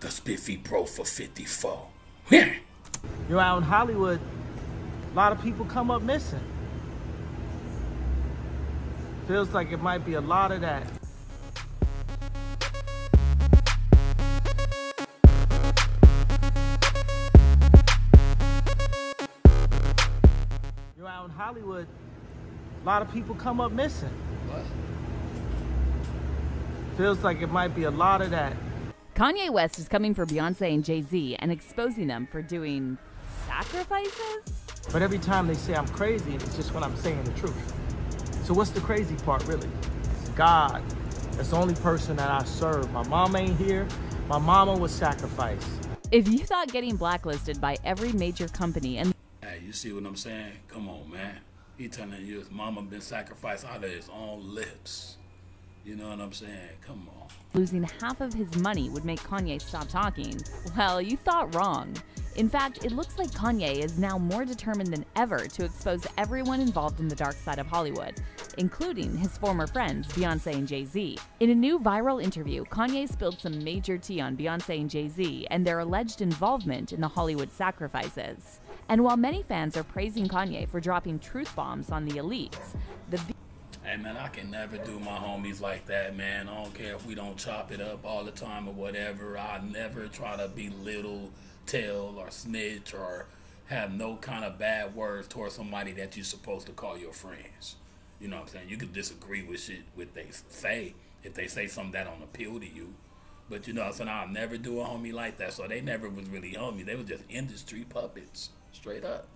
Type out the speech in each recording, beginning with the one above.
The Spiffy Pro for 54. Yeah. You're out in Hollywood, a lot of people come up missing. Feels like it might be a lot of that. You're out in Hollywood, a lot of people come up missing. What? Feels like it might be a lot of that. Kanye West is coming for Beyonce and Jay-Z and exposing them for doing sacrifices? But every time they say I'm crazy, it's just when I'm saying the truth. So what's the crazy part, really? It's God. That's the only person that I serve. My mom ain't here. My mama was sacrificed. If you thought getting blacklisted by every major company and... Hey, you see what I'm saying? Come on, man. He telling you his mama been sacrificed out of his own lips. You know what I'm saying? Come on. Losing half of his money would make Kanye stop talking. Well, you thought wrong. In fact, it looks like Kanye is now more determined than ever to expose everyone involved in the dark side of Hollywood, including his former friends Beyonce and Jay-Z. In a new viral interview, Kanye spilled some major tea on Beyonce and Jay-Z and their alleged involvement in the Hollywood sacrifices. And while many fans are praising Kanye for dropping truth bombs on the elites, Hey man, I can never do my homies like that, man. I don't care if we don't chop it up all the time or whatever. I never try to belittle, tell, or snitch, or have no kind of bad words towards somebody that you're supposed to call your friends. You know what I'm saying? You can disagree with shit what they say, if they say something that don't appeal to you. But you know what I'm saying? I'll never do a homie like that. So they never was really homies. They were just industry puppets. Straight up.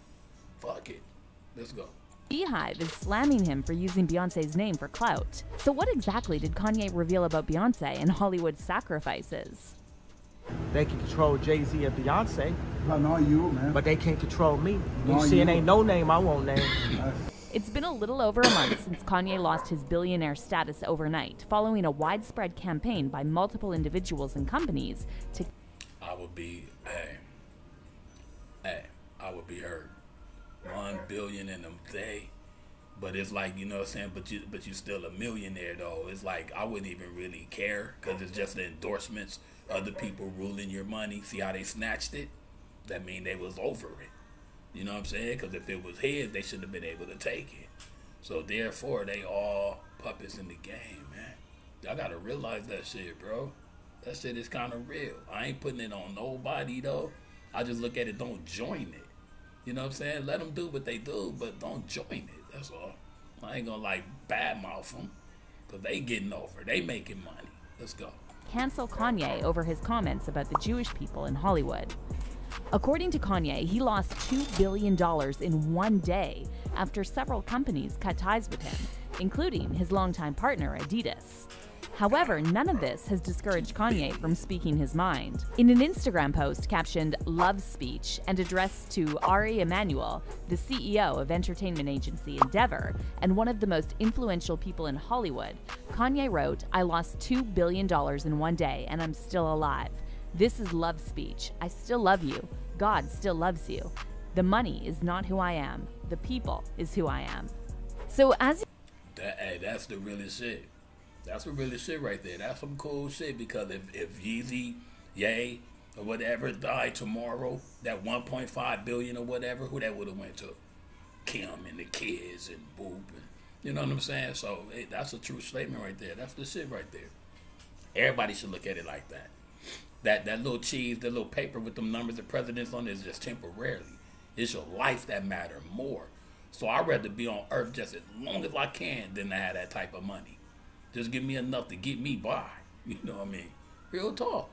Fuck it. Let's go. Beehive is slamming him for using Beyonce's name for clout. So what exactly did Kanye reveal about Beyonce and Hollywood sacrifices? They can control Jay-Z and Beyonce. No, not you, man. But they can't control me. No, You see, it you. ain't no name I won't name. It's been a little over a month since Kanye lost his billionaire status overnight, following a widespread campaign by multiple individuals and companies to... I would be, I would be hurt. 1 billion in a day, but it's like, you know what I'm saying, but you still a millionaire though. It's like I wouldn't even really care because it's just the endorsements, other people ruling your money. See how they snatched it? That mean they was over it. You know what I'm saying? Because if it was his, they shouldn't have been able to take it. So therefore, they all puppets in the game, man. Y'all gotta realize that shit, bro. That shit is kind of real. I ain't putting it on nobody though. I just look at it. Don't join it. You know what I'm saying? Let them do what they do, but don't join it. That's all. I ain't gonna like badmouth them, because they getting over. They making money. Let's go. Cancel Kanye over his comments about the Jewish people in Hollywood. According to Kanye, he lost $2 billion in one day after several companies cut ties with him, including his longtime partner, Adidas. However, none of this has discouraged Kanye from speaking his mind. In an Instagram post captioned "Love Speech" and addressed to Ari Emanuel, the CEO of entertainment agency Endeavor and one of the most influential people in Hollywood, Kanye wrote, "I lost $2 billion in one day and I'm still alive. This is love speech. I still love you. God still loves you. The money is not who I am. The people is who I am." So as... Hey, that's the realest shit. That's the realest shit right there. That's some cool shit, because if Yeezy, Ye, or whatever died tomorrow, that 1.5 billion or whatever, who that would have went to? Kim and the kids and Boop. And, you know what I'm saying? So that's a true statement right there. That's the shit right there. Everybody should look at it like that. That little cheese, that little paper with them numbers of presidents on it is just temporarily. It's your life that matter more. So I'd rather be on earth just as long as I can than to have that type of money. Just give me enough to get me by. You know what I mean? Real talk.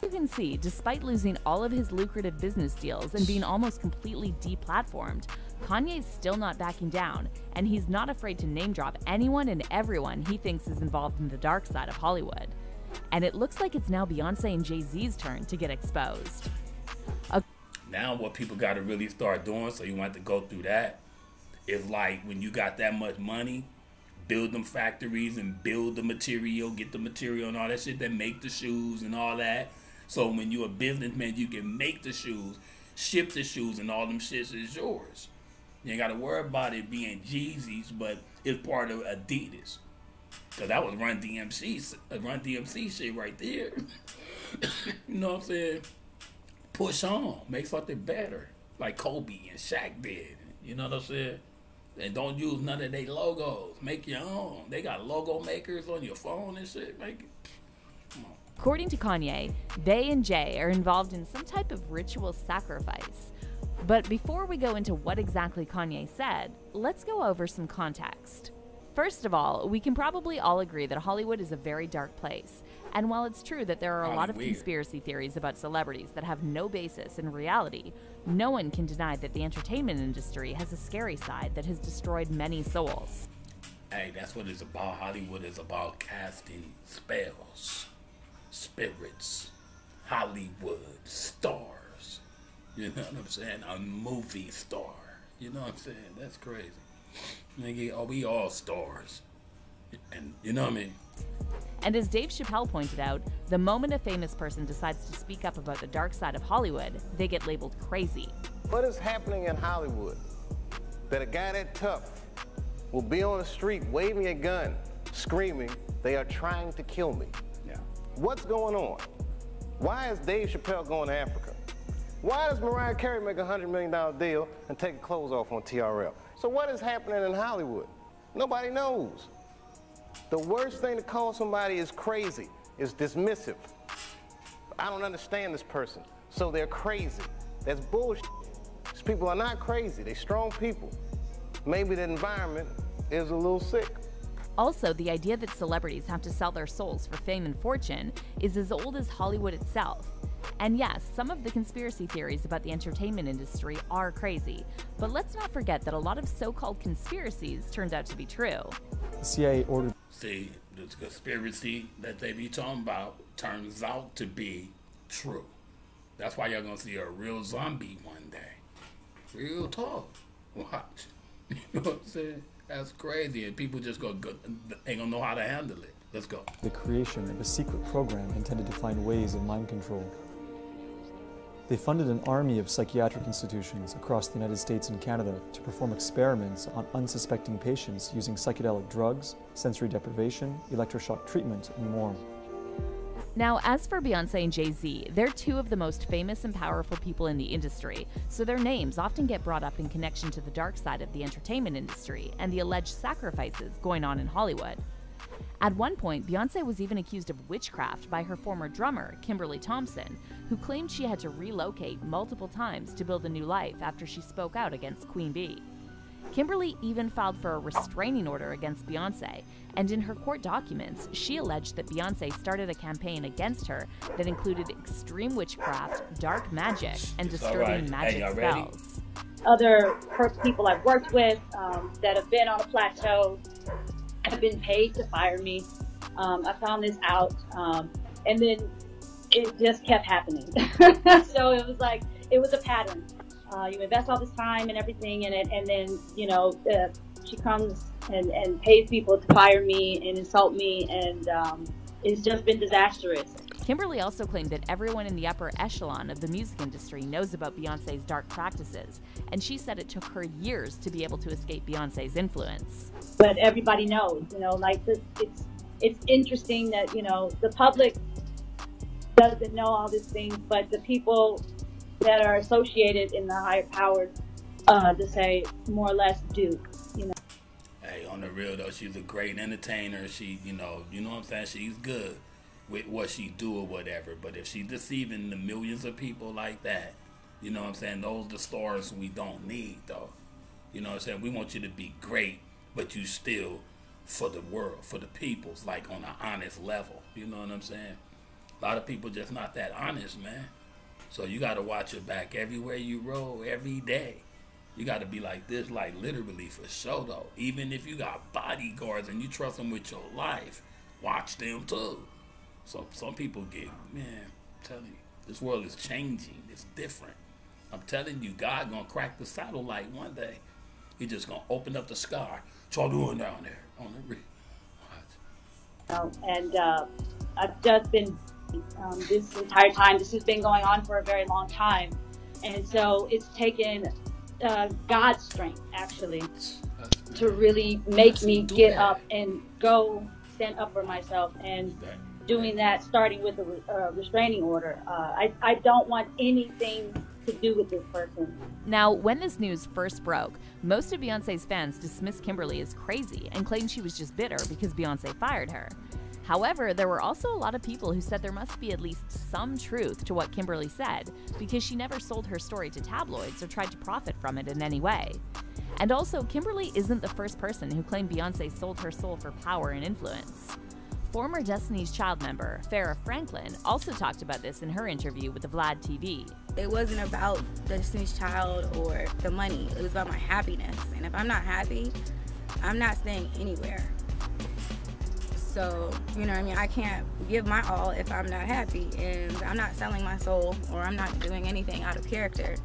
you can see, despite losing all of his lucrative business deals and being almost completely deplatformed, Kanye's still not backing down, and he's not afraid to name drop anyone and everyone he thinks is involved in the dark side of Hollywood. And it looks like it's now Beyonce and Jay-Z's turn to get exposed. Now what people got to really start doing, so you want to go through that, is like when you got that much money, build them factories and build the material, get the material and all that shit that make the shoes and all that. So when you're a businessman, you can make the shoes, ship the shoes, and all them shits is yours. You ain't got to worry about it being Jeezy's, but it's part of Adidas. Cause that was Run DMC shit right there. You know what I'm saying? Push on, make something better, like Kobe and Shaq did. You know what I'm saying? And don't use none of their logos. Make your own. They got logo makers on your phone and shit. Make it. Come on. According to Kanye, they and Jay are involved in some type of ritual sacrifice. But before we go into what exactly Kanye said, let's go over some context. First of all, we can probably all agree that Hollywood is a very dark place. And while it's true that there are a lot of conspiracy theories about celebrities that have no basis in reality, no one can deny that the entertainment industry has a scary side that has destroyed many souls. Hey, that's what it's about. Hollywood is about casting spells, spirits, Hollywood stars. You know what I'm saying? A movie star. You know what I'm saying? That's crazy. Nigga, we all stars. And you know what I mean? And as Dave Chappelle pointed out, the moment a famous person decides to speak up about the dark side of Hollywood, they get labeled crazy. What is happening in Hollywood? That a guy that tough will be on the street waving a gun, screaming, "They are trying to kill me." Yeah. What's going on? Why is Dave Chappelle going to Africa? Why does Mariah Carey make a $100 million deal and take her clothes off on TRL? So what is happening in Hollywood? Nobody knows. The worst thing to call somebody is crazy, is dismissive. I don't understand this person, so they're crazy. That's bullshit. These people are not crazy, they're strong people. Maybe the environment is a little sick. Also, the idea that celebrities have to sell their souls for fame and fortune is as old as Hollywood itself. And yes, some of the conspiracy theories about the entertainment industry are crazy, but let's not forget that a lot of so-called conspiracies turned out to be true. The CIA ordered... See, the conspiracy that they be talking about turns out to be true. That's why y'all gonna see a real zombie one day. Real talk. Watch. You know what I'm saying? That's crazy, and people just ain't gonna know how to handle it. Let's go. The creation of a secret program intended to find ways of mind control. They funded an army of psychiatric institutions across the United States and Canada to perform experiments on unsuspecting patients using psychedelic drugs, sensory deprivation, electroshock treatment, and more. Now, as for Beyonce and Jay-Z, they're two of the most famous and powerful people in the industry, so their names often get brought up in connection to the dark side of the entertainment industry and the alleged sacrifices going on in Hollywood. At one point, Beyonce was even accused of witchcraft by her former drummer, Kimberly Thompson, who claimed she had to relocate multiple times to build a new life after she spoke out against Queen Bee. Kimberly even filed for a restraining order against Beyonce, and in her court documents, she alleged that Beyonce started a campaign against her that included extreme witchcraft, dark magic, and disturbing magic spells. Other people I've worked with that have been on a plateau have been paid to fire me. I found this out, and then it just kept happening. So it was like, it was a pattern. You invest all this time and everything in it, and then, you know, she comes and pays people to fire me and insult me, and it's just been disastrous. Kimberly also claimed that everyone in the upper echelon of the music industry knows about Beyonce's dark practices, and she said it took her years to be able to escape Beyonce's influence. But everybody knows, you know, like it's interesting that, you know, the public doesn't know all these things, but the people that are associated in the higher powers, to say more or less, do, you know. Hey, on the real though, she's a great entertainer. She, you know what I'm saying? She's good with what she do or whatever. But if she's deceiving the millions of people like that, you know what I'm saying? Those are the stars we don't need though. You know what I'm saying? We want you to be great, but you still for the world, for the peoples, like on an honest level. You know what I'm saying? A lot of people just not that honest, man. So you got to watch your back everywhere you roll, every day. You got to be like this, like literally for sure, though. Even if you got bodyguards and you trust them with your life, watch them too. So some people get, man, I'm telling you, this world is changing. It's different. I'm telling you, God going to crack the satellite one day. He just going to open up the sky. What y'all doing down there? On the watch. And I've just been... this entire time, this has been going on for a very long time, and so it's taken God's strength actually to really make me get up and go stand up for myself, and doing that, starting with a restraining order. I don't want anything to do with this person. Now, when this news first broke, most of Beyonce's fans dismissed Kimberly as crazy and claimed she was just bitter because Beyonce fired her. However, there were also a lot of people who said there must be at least some truth to what Kimberly said, because she never sold her story to tabloids or tried to profit from it in any way. And also, Kimberly isn't the first person who claimed Beyonce sold her soul for power and influence. Former Destiny's Child member Farrah Franklin also talked about this in her interview with the Vlad TV. It wasn't about Destiny's Child or the money. It was about my happiness. And if I'm not happy, I'm not staying anywhere. So, you know what I mean? I can't give my all if I'm not happy. And I'm not selling my soul, or I'm not doing anything out of character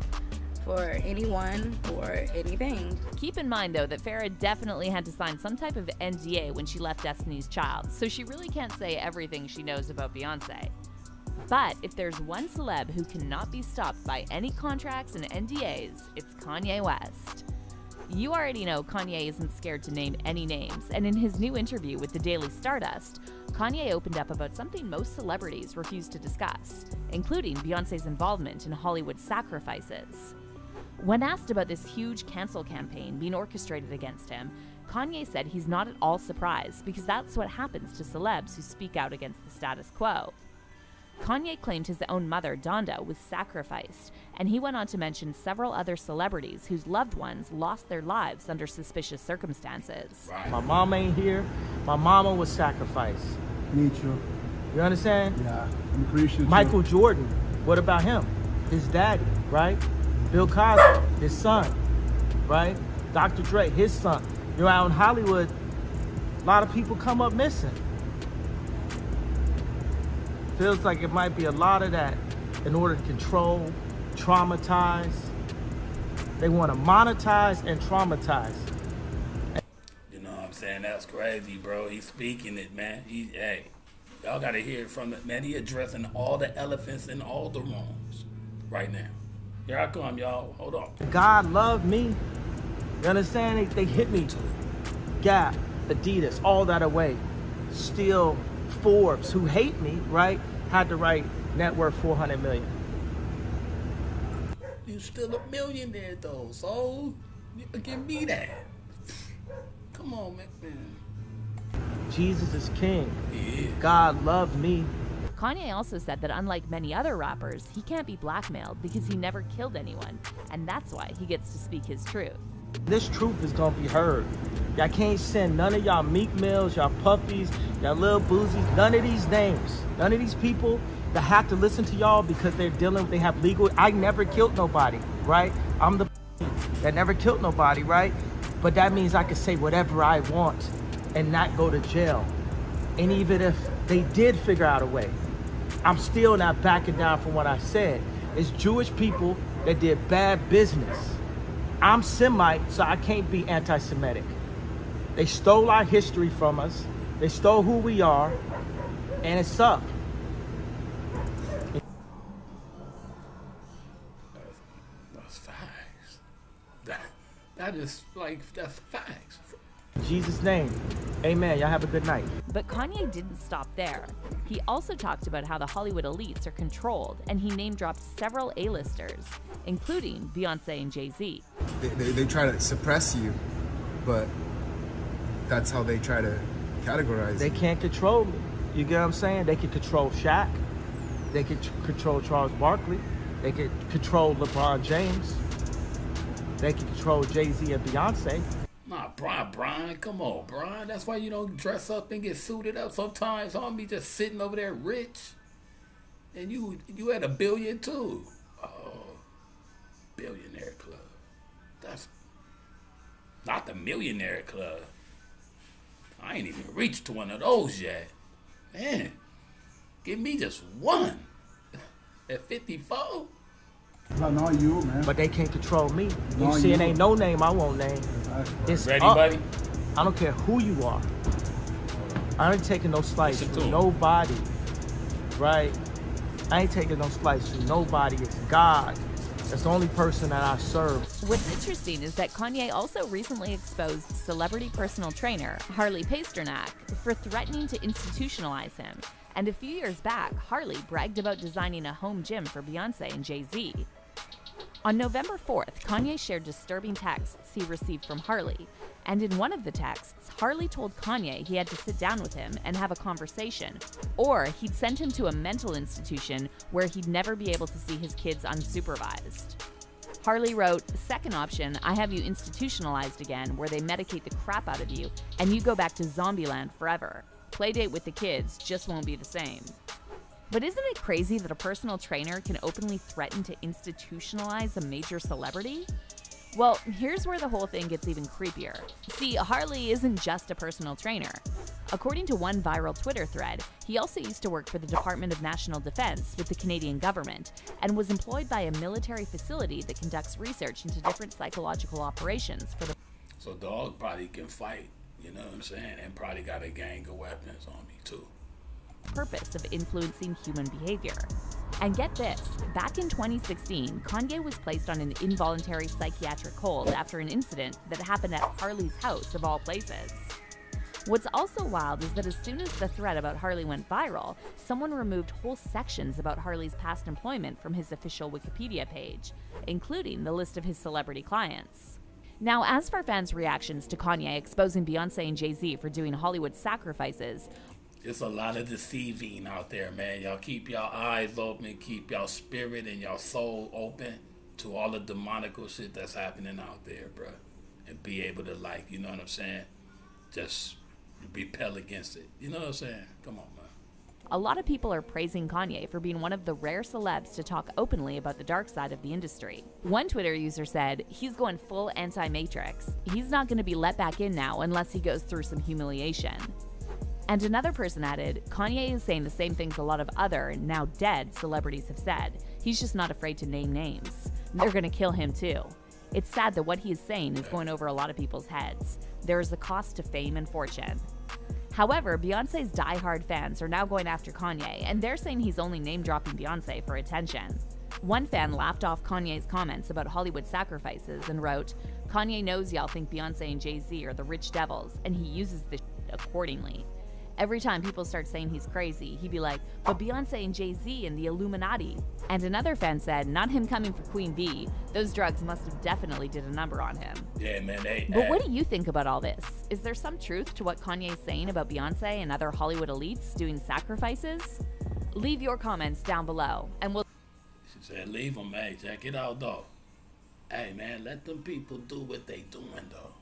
for anyone or anything. Keep in mind, though, that Farrah definitely had to sign some type of NDA when she left Destiny's Child, so she really can't say everything she knows about Beyonce. But if there's one celeb who cannot be stopped by any contracts and NDAs, it's Kanye West. You already know Kanye isn't scared to name any names, and in his new interview with the Daily Stardust, Kanye opened up about something most celebrities refuse to discuss, including Beyonce's involvement in Hollywood sacrifices. When asked about this huge cancel campaign being orchestrated against him, Kanye said he's not at all surprised because that's what happens to celebs who speak out against the status quo. Kanye claimed his own mother, Donda, was sacrificed, and he went on to mention several other celebrities whose loved ones lost their lives under suspicious circumstances. My mom ain't here. My mama was sacrificed. Me too. You understand? Yeah, I'm Christian. Michael Jordan, what about him? His daddy, right? Bill Cosby, his son, right? Dr. Dre, his son. You know, out in Hollywood, a lot of people come up missing. Feels like it might be a lot of that in order to control, traumatize. They want to monetize and traumatize. You know what I'm saying? That's crazy, bro. He's speaking it, man. Hey, y'all got to hear it from it, man. He addressing all the elephants in all the rooms right now. Here I come, y'all. Hold on. God loved me. You understand? They hit me. Gap, Adidas, all that away. Still, Forbes, who hate me, right, had to write net worth 400 million. You still a millionaire, though, so give me that. Come on, man. Jesus is king. Yeah. God loved me. Kanye also said that unlike many other rappers, he can't be blackmailed because he never killed anyone, and that's why he gets to speak his truth. This truth is gonna be heard. Y'all can't send none of y'all Meek Mills, y'all Puppies, y'all Lil Boozies, none of these names, none of these people that have to listen to y'all because they have legal. I never killed nobody, right? I'm the that never killed nobody, right? But that means I can say whatever I want and not go to jail. And even if they did figure out a way, I'm still not backing down from what I said. It's Jewish people that did bad business. I'm Semite, so I can't be anti-Semitic. They stole our history from us. They stole who we are, and it's up. That's facts. That is like, that's facts. In Jesus' name, amen. Y'all have a good night. But Kanye didn't stop there. He also talked about how the Hollywood elites are controlled, and he name-dropped several A-listers, including Beyonce and Jay-Z. They try to suppress you, but that's how they try to categorize They you. can't control me. You get what I'm saying? They can control Shaq. They can control Charles Barkley. They can control LeBron James. They can control Jay-Z and Beyonce. Nah, Brian, come on, Brian. That's why you don't dress up and get suited up sometimes. Homie, just sitting over there rich. And you had $1 billion too. Oh, billionaire club. That's not the millionaire club. I ain't even reached one of those yet. Man, give me just one. At 54? No, not you, man. But they can't control me. You No, see, it you. ain't no name I won't name. It's Ready, up. buddy? I don't care who you are. I ain't taking no slice Listen to from him. nobody, right? I ain't taking no slice from nobody. It's God. That's the only person that I serve. What's interesting is that Kanye also recently exposed celebrity personal trainer Harley Pasternak for threatening to institutionalize him. And a few years back, Harley bragged about designing a home gym for Beyonce and Jay-Z. On November 4th, Kanye shared disturbing texts he received from Harley. And in one of the texts, Harley told Kanye he had to sit down with him and have a conversation, or he'd send him to a mental institution where he'd never be able to see his kids unsupervised. Harley wrote, "Second option, I have you institutionalized again, where they medicate the crap out of you, and you go back to Zombieland forever. Playdate with the kids just won't be the same." But isn't it crazy that a personal trainer can openly threaten to institutionalize a major celebrity? Well, here's where the whole thing gets even creepier. See, Harley isn't just a personal trainer. According to one viral Twitter thread, he also used to work for the Department of National Defense with the Canadian government and was employed by a military facility that conducts research into different psychological operations for the... So dog probably can fight, you know what I'm saying, and probably got a gang of weapons on me too. Purpose of influencing human behavior. And get this, back in 2016, Kanye was placed on an involuntary psychiatric hold after an incident that happened at Harley's house, of all places. What's also wild is that as soon as the thread about Harley went viral, someone removed whole sections about Harley's past employment from his official Wikipedia page, including the list of his celebrity clients. Now, as for fans' reactions to Kanye exposing Beyonce and Jay-Z for doing Hollywood sacrifices, it's a lot of deceiving out there, man. Y'all keep y'all eyes open, keep y'all spirit and y'all soul open to all the demonical shit that's happening out there, bro. And be able to, like, you know what I'm saying, just repel against it. You know what I'm saying? Come on, man. A lot of people are praising Kanye for being one of the rare celebs to talk openly about the dark side of the industry. One Twitter user said, "He's going full anti-Matrix. He's not going to be let back in now unless he goes through some humiliation." And another person added, "Kanye is saying the same things a lot of other, now dead, celebrities have said. He's just not afraid to name names. They're going to kill him too. It's sad that what he is saying is going over a lot of people's heads. There is a cost to fame and fortune." However, Beyonce's diehard fans are now going after Kanye, and they're saying he's only name-dropping Beyonce for attention. One fan laughed off Kanye's comments about Hollywood sacrifices and wrote, "Kanye knows y'all think Beyonce and Jay-Z are the rich devils, and he uses this shit accordingly. Every time people start saying he's crazy, he'd be like, but Beyonce and Jay-Z and the Illuminati." And another fan said, "Not him coming for Queen Bee. Those drugs must have definitely did a number on him." Yeah, man. But what do you think about all this? Is there some truth to what Kanye's saying about Beyonce and other Hollywood elites doing sacrifices? Leave your comments down below, and we'll... She said, leave them, man. Check it out, though. Hey, man, let them people do what they doing, though.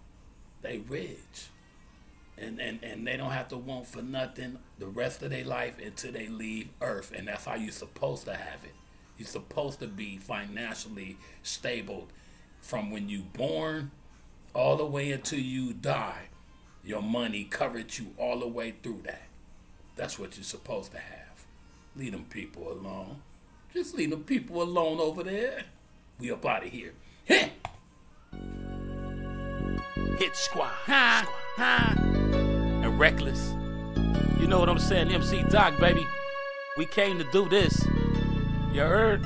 They rich. And they don't have to want for nothing the rest of their life until they leave Earth. And that's how you're supposed to have it. You're supposed to be financially stable from when you born all the way until you die. Your money covered you all the way through that. That's what you're supposed to have. Leave them people alone. Just leave them people alone over there. We up out of here. Hit Squad. Ha, ha. And Reckless. You know what I'm saying? MC Doc, baby. We came to do this. You heard?